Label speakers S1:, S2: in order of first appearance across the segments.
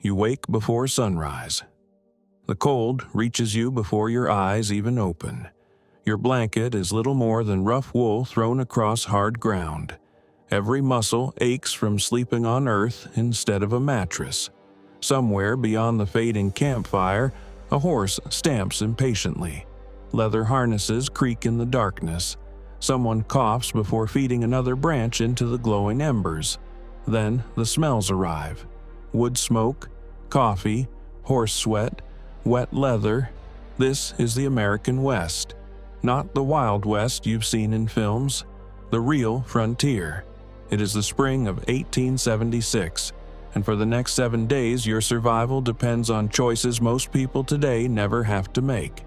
S1: You wake before sunrise. The cold reaches you before your eyes even open. Your blanket is little more than rough wool thrown across hard ground. Every muscle aches from sleeping on earth instead of a mattress. Somewhere beyond the fading campfire, a horse stamps impatiently. Leather harnesses creak in the darkness. Someone coughs before feeding another branch into the glowing embers. Then the smells arrive. Wood smoke, coffee, horse sweat, wet leather. This is the American West. Not the Wild West you've seen in films. The real frontier. It is the spring of 1876, and for the next 7 days your survival depends on choices most people today never have to make.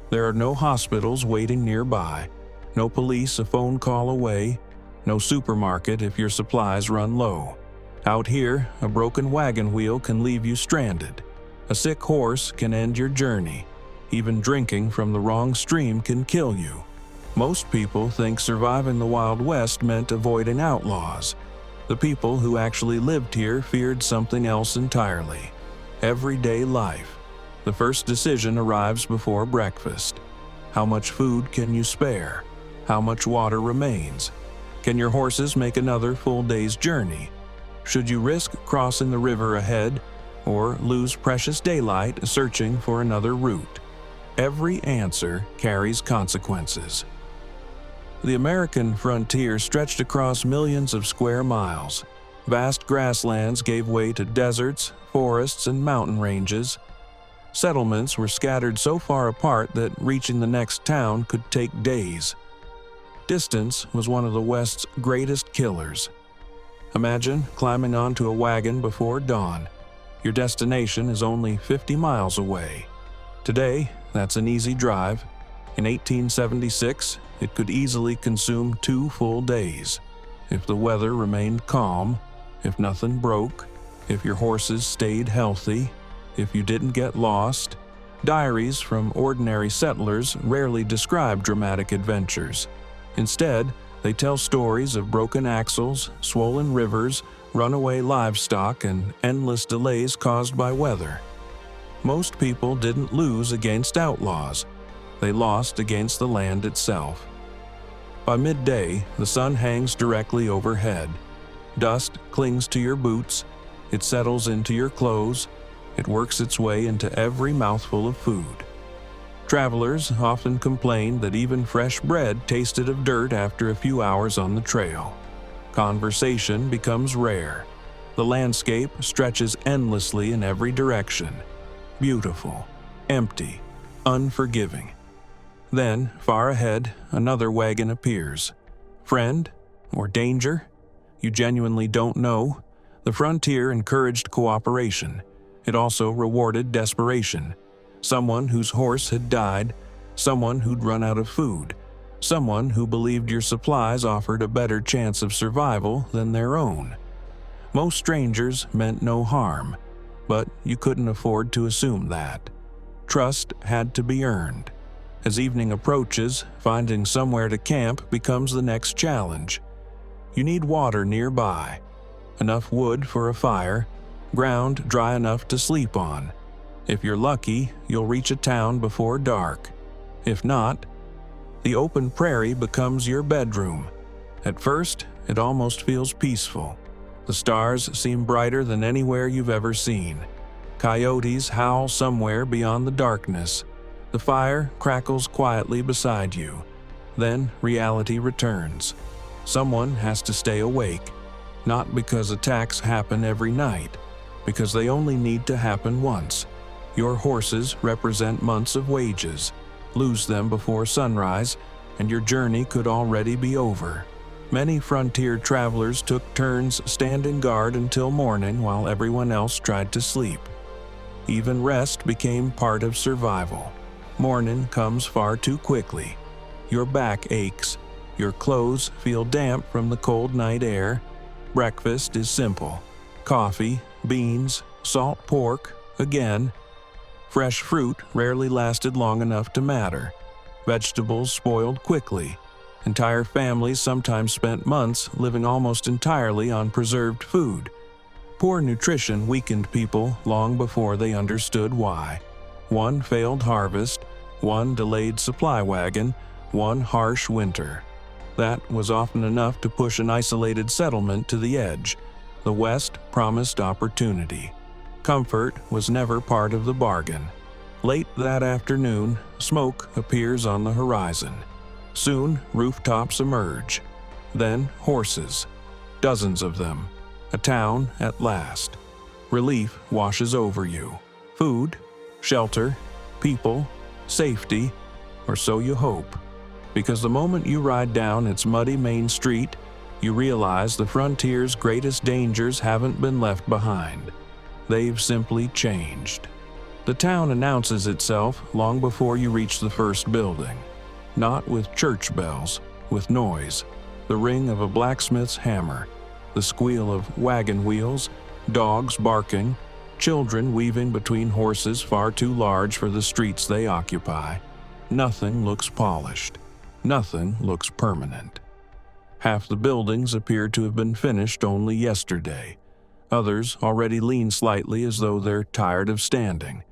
S1: There are no hospitals waiting nearby, no police a phone call away, no supermarket if your supplies run low. Out here, a broken wagon wheel can leave you stranded. A sick horse can end your journey. Even drinking from the wrong stream can kill you. Most people think surviving the Wild West meant avoiding outlaws. The people who actually lived here feared something else entirely. Everyday life. The first decision arrives before breakfast. How much food can you spare? How much water remains? Can your horses make another full day's journey? Should you risk crossing the river ahead or lose precious daylight searching for another route? Every answer carries consequences. The American frontier stretched across millions of square miles. Vast grasslands gave way to deserts, forests, and mountain ranges. Settlements were scattered so far apart that reaching the next town could take days. Distance was one of the West's greatest killers. Imagine climbing onto a wagon before dawn. Your destination is only 50 miles away. Today, that's an easy drive. In 1876, it could easily consume 2 full days. If the weather remained calm, if nothing broke, if your horses stayed healthy, if you didn't get lost. Diaries from ordinary settlers rarely describe dramatic adventures. Instead, they tell stories of broken axles, swollen rivers, runaway livestock, and endless delays caused by weather. Most people didn't lose against outlaws. They lost against the land itself. By midday, the sun hangs directly overhead. Dust clings to your boots. It settles into your clothes. It works its way into every mouthful of food. Travelers often complain that even fresh bread tasted of dirt after a few hours on the trail. Conversation becomes rare. The landscape stretches endlessly in every direction. Beautiful, empty, unforgiving. Then, far ahead, another wagon appears. Friend or danger? You genuinely don't know. The frontier encouraged cooperation. It also rewarded desperation. Someone whose horse had died, someone who'd run out of food, someone who believed your supplies offered a better chance of survival than their own. Most strangers meant no harm, but you couldn't afford to assume that. Trust had to be earned. As evening approaches, finding somewhere to camp becomes the next challenge. You need water nearby, enough wood for a fire, ground dry enough to sleep on. If you're lucky, you'll reach a town before dark. If not, the open prairie becomes your bedroom. At first, it almost feels peaceful. The stars seem brighter than anywhere you've ever seen. Coyotes howl somewhere beyond the darkness. The fire crackles quietly beside you. Then reality returns. Someone has to stay awake, not because attacks happen every night, because they only need to happen once. Your horses represent months of wages. Lose them before sunrise, and your journey could already be over. Many frontier travelers took turns standing guard until morning while everyone else tried to sleep. Even rest became part of survival. Morning comes far too quickly. Your back aches. Your clothes feel damp from the cold night air. Breakfast is simple. Coffee, beans, salt pork, again. Fresh fruit rarely lasted long enough to matter. Vegetables spoiled quickly. Entire families sometimes spent months living almost entirely on preserved food. Poor nutrition weakened people long before they understood why. One failed harvest, one delayed supply wagon, one harsh winter. That was often enough to push an isolated settlement to the edge. The West promised opportunity. Comfort was never part of the bargain. Late that afternoon, smoke appears on the horizon. Soon, rooftops emerge. Then, horses. Dozens of them. A town at last. Relief washes over you. Food, shelter, people, safety, or so you hope. Because the moment you ride down its muddy main street, you realize the frontier's greatest dangers haven't been left behind. They've simply changed. The town announces itself long before you reach the first building. Not with church bells, with noise, the ring of a blacksmith's hammer, the squeal of wagon wheels, dogs barking, children weaving between horses far too large for the streets they occupy. Nothing looks polished. Nothing looks permanent. Half the buildings appear to have been finished only yesterday. Others already lean slightly as though they're tired of standing.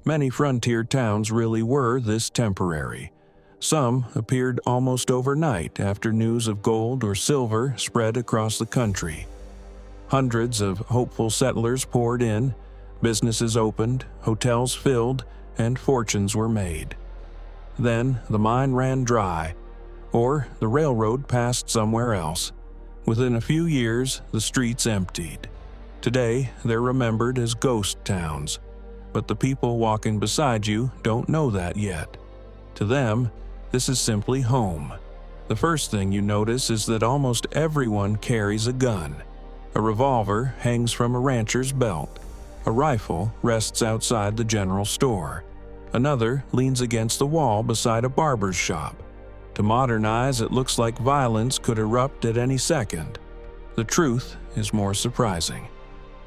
S1: Many frontier towns really were this temporary. Some appeared almost overnight after news of gold or silver spread across the country. Hundreds of hopeful settlers poured in, businesses opened, hotels filled, and fortunes were made. Then the mine ran dry, or the railroad passed somewhere else. Within a few years, the streets emptied. Today, they're remembered as ghost towns, but the people walking beside you don't know that yet. To them, this is simply home. The first thing you notice is that almost everyone carries a gun. A revolver hangs from a rancher's belt. A rifle rests outside the general store. Another leans against the wall beside a barber's shop. To modern eyes, it looks like violence could erupt at any second. The truth is more surprising.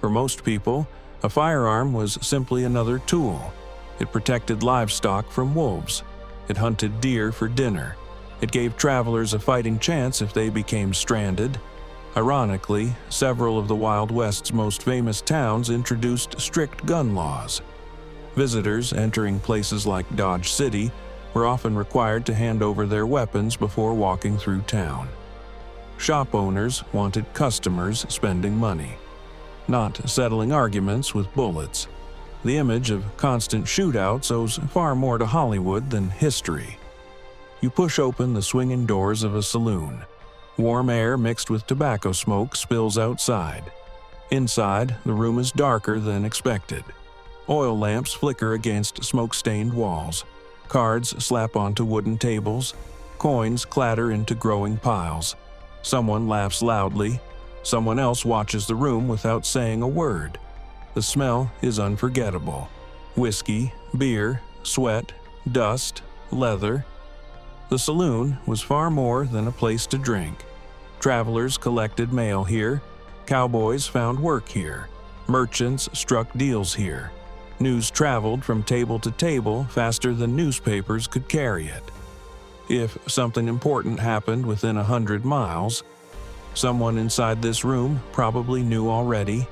S1: For most people, a firearm was simply another tool. It protected livestock from wolves. It hunted deer for dinner. It gave travelers a fighting chance if they became stranded. Ironically, several of the Wild West's most famous towns introduced strict gun laws. Visitors entering places like Dodge City were often required to hand over their weapons before walking through town. Shop owners wanted customers spending money, not settling arguments with bullets. The image of constant shootouts owes far more to Hollywood than history. You push open the swinging doors of a saloon. Warm air mixed with tobacco smoke spills outside. Inside, the room is darker than expected. Oil lamps flicker against smoke-stained walls. Cards slap onto wooden tables. Coins clatter into growing piles. Someone laughs loudly. Someone else watches the room without saying a word. The smell is unforgettable. Whiskey, beer, sweat, dust, leather. The saloon was far more than a place to drink. Travelers collected mail here. Cowboys found work here. Merchants struck deals here. News traveled from table to table faster than newspapers could carry it. If something important happened within 100 miles, someone inside this room probably knew already.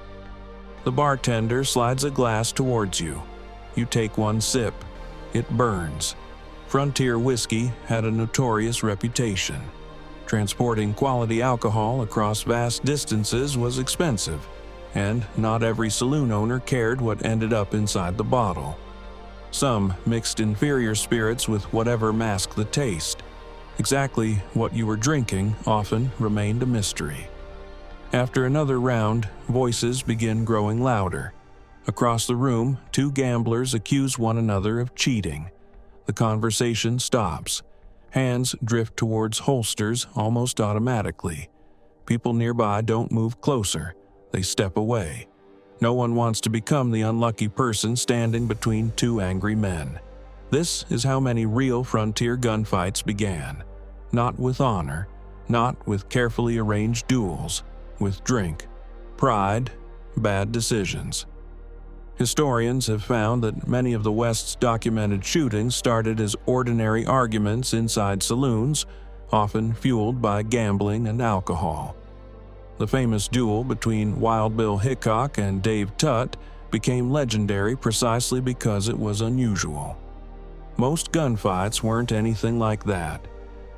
S1: The bartender slides a glass towards you. You take one sip. It burns. Frontier whiskey had a notorious reputation. Transporting quality alcohol across vast distances was expensive, and not every saloon owner cared what ended up inside the bottle. Some mixed inferior spirits with whatever masked the taste. Exactly what you were drinking often remained a mystery. After another round, voices begin growing louder. Across the room, two gamblers accuse one another of cheating. The conversation stops. Hands drift towards holsters almost automatically. People nearby don't move closer. They step away. No one wants to become the unlucky person standing between two angry men. This is how many real frontier gunfights began. Not with honor, not with carefully arranged duels, with drink, pride, bad decisions. Historians have found that many of the West's documented shootings started as ordinary arguments inside saloons, often fueled by gambling and alcohol. The famous duel between Wild Bill Hickok and Dave Tutt became legendary precisely because it was unusual. Most gunfights weren't anything like that.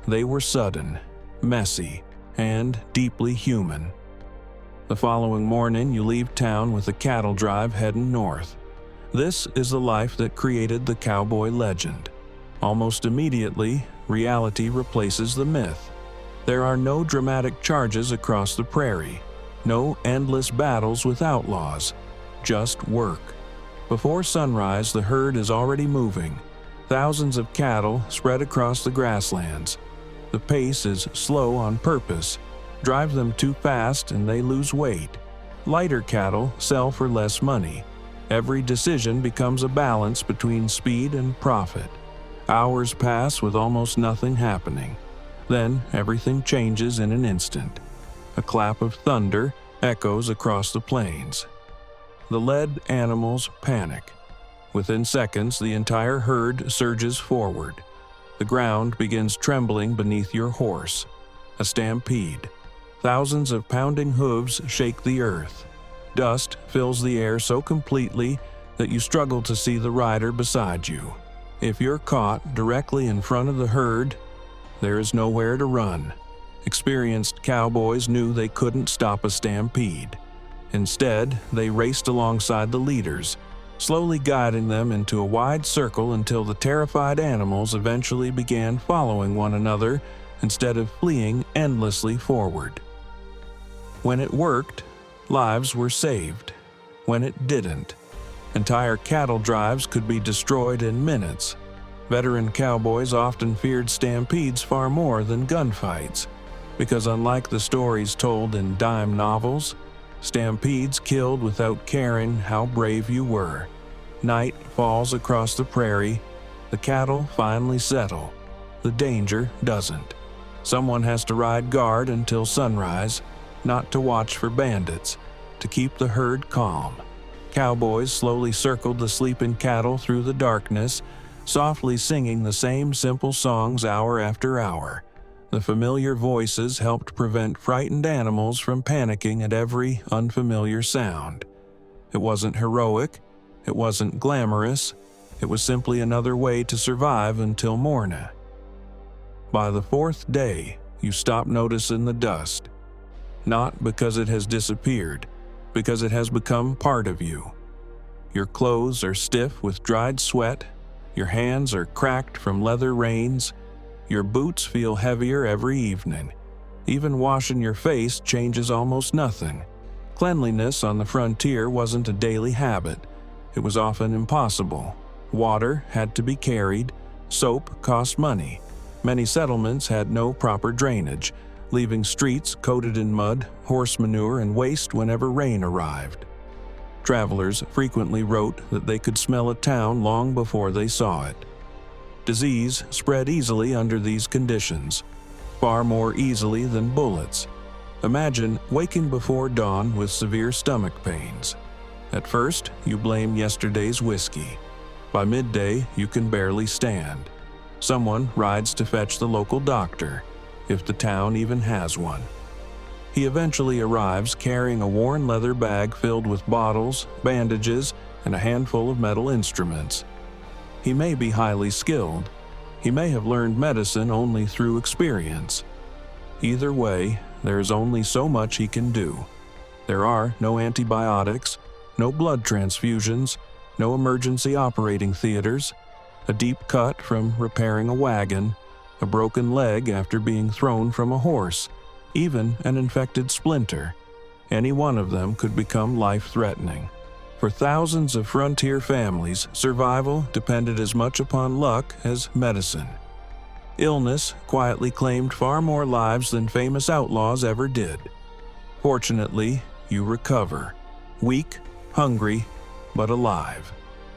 S1: They were sudden, messy, and deeply human. The following morning, you leave town with a cattle drive heading north. This is the life that created the cowboy legend. Almost immediately, reality replaces the myth. There are no dramatic charges across the prairie, no endless battles with outlaws, just work. Before sunrise, the herd is already moving. Thousands of cattle spread across the grasslands. The pace is slow on purpose. Drive them too fast and they lose weight. Lighter cattle sell for less money. Every decision becomes a balance between speed and profit. Hours pass with almost nothing happening. Then everything changes in an instant. A clap of thunder echoes across the plains. The led animals panic. Within seconds, the entire herd surges forward. The ground begins trembling beneath your horse. A stampede. Thousands of pounding hooves shake the earth. Dust fills the air so completely that you struggle to see the rider beside you. If you're caught directly in front of the herd, there is nowhere to run. Experienced cowboys knew they couldn't stop a stampede. Instead, they raced alongside the leaders, slowly guiding them into a wide circle until the terrified animals eventually began following one another instead of fleeing endlessly forward. When it worked, lives were saved. When it didn't, entire cattle drives could be destroyed in minutes. Veteran cowboys often feared stampedes far more than gunfights, because unlike the stories told in dime novels, stampedes killed without caring how brave you were. Night falls across the prairie. The cattle finally settle. The danger doesn't. Someone has to ride guard until sunrise, not to watch for bandits, to keep the herd calm. Cowboys slowly circled the sleeping cattle through the darkness, softly singing the same simple songs hour after hour. The familiar voices helped prevent frightened animals from panicking at every unfamiliar sound. It wasn't heroic, it wasn't glamorous, it was simply another way to survive until morning. By the fourth day, you stop noticing the dust. Not because it has disappeared, because it has become part of you. Your clothes are stiff with dried sweat, your hands are cracked from leather reins, your boots feel heavier every evening. Even washing your face changes almost nothing. Cleanliness on the frontier wasn't a daily habit. It was often impossible. Water had to be carried. Soap cost money. Many settlements had no proper drainage, leaving streets coated in mud, horse manure, and waste whenever rain arrived. Travelers frequently wrote that they could smell a town long before they saw it. Disease spread easily under these conditions, far more easily than bullets. Imagine waking before dawn with severe stomach pains. At first, you blame yesterday's whiskey. By midday, you can barely stand. Someone rides to fetch the local doctor, if the town even has one. He eventually arrives carrying a worn leather bag filled with bottles, bandages, and a handful of metal instruments. He may be highly skilled. He may have learned medicine only through experience. Either way, there is only so much he can do. There are no antibiotics, no blood transfusions, no emergency operating theaters, a deep cut from repairing a wagon, a broken leg after being thrown from a horse, even an infected splinter. Any one of them could become life-threatening. For thousands of frontier families, survival depended as much upon luck as medicine. Illness quietly claimed far more lives than famous outlaws ever did. Fortunately, you recover, weak, hungry, but alive.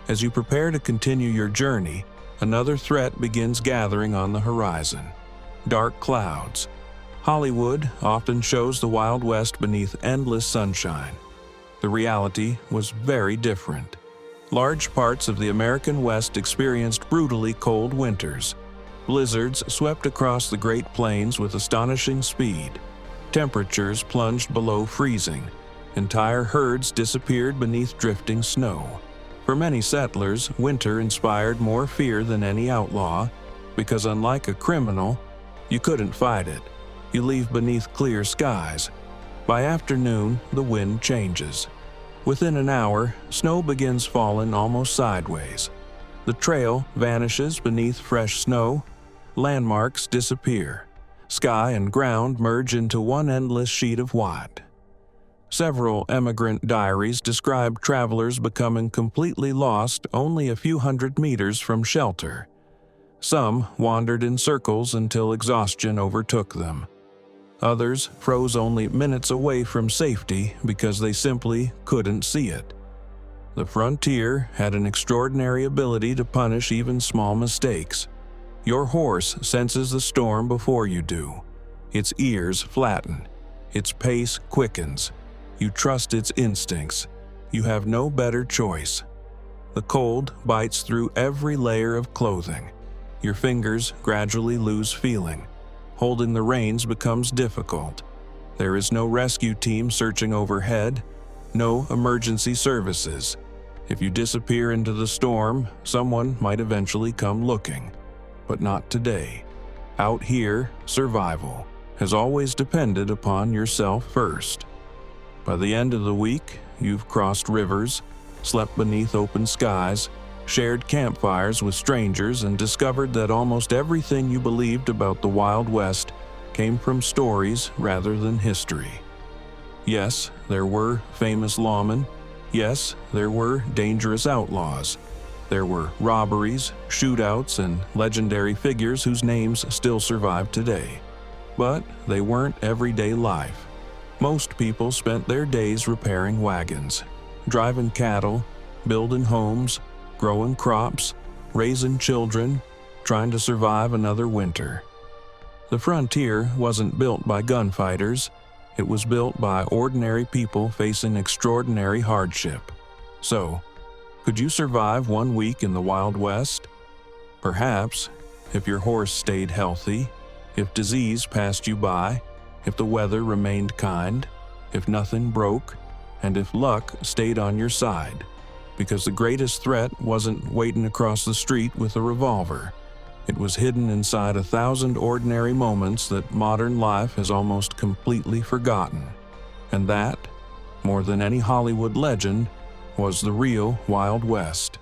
S1: As you prepare to continue your journey, another threat begins gathering on the horizon. Dark clouds. Hollywood often shows the Wild West beneath endless sunshine. The reality was very different. Large parts of the American West experienced brutally cold winters. Blizzards swept across the Great Plains with astonishing speed. temperatures plunged below freezing. Entire herds disappeared beneath drifting snow. For many settlers, winter inspired more fear than any outlaw, because unlike a criminal, you couldn't fight it. You leave beneath clear skies. By afternoon, the wind changes. Within an hour, snow begins falling almost sideways. The trail vanishes beneath fresh snow. Landmarks disappear. Sky and ground merge into one endless sheet of white. Several emigrant diaries describe travelers becoming completely lost only a few hundred meters from shelter. Some wandered in circles until exhaustion overtook them. Others froze only minutes away from safety because they simply couldn't see it. The frontier had an extraordinary ability to punish even small mistakes. Your horse senses the storm before you do. Its ears flatten. Its pace quickens. You trust its instincts. You have no better choice. The cold bites through every layer of clothing. Your fingers gradually lose feeling. Holding the reins becomes difficult. There is no rescue team searching overhead, no emergency services. If you disappear into the storm, someone might eventually come looking. But not today. Out here, survival has always depended upon yourself first. By the end of the week, you've crossed rivers, slept beneath open skies, shared campfires with strangers, and discovered that almost everything you believed about the Wild West came from stories rather than history. Yes, there were famous lawmen. Yes, there were dangerous outlaws. There were robberies, shootouts, and legendary figures whose names still survive today. But they weren't everyday life. Most people spent their days repairing wagons, driving cattle, building homes, growing crops, raising children, trying to survive another winter. The frontier wasn't built by gunfighters. It was built by ordinary people facing extraordinary hardship. So, could you survive 1 week in the Wild West? Perhaps, if your horse stayed healthy, if disease passed you by, if the weather remained kind, if nothing broke, and if luck stayed on your side. Because the greatest threat wasn't waiting across the street with a revolver. It was hidden inside 1,000 ordinary moments that modern life has almost completely forgotten. And that, more than any Hollywood legend, was the real Wild West.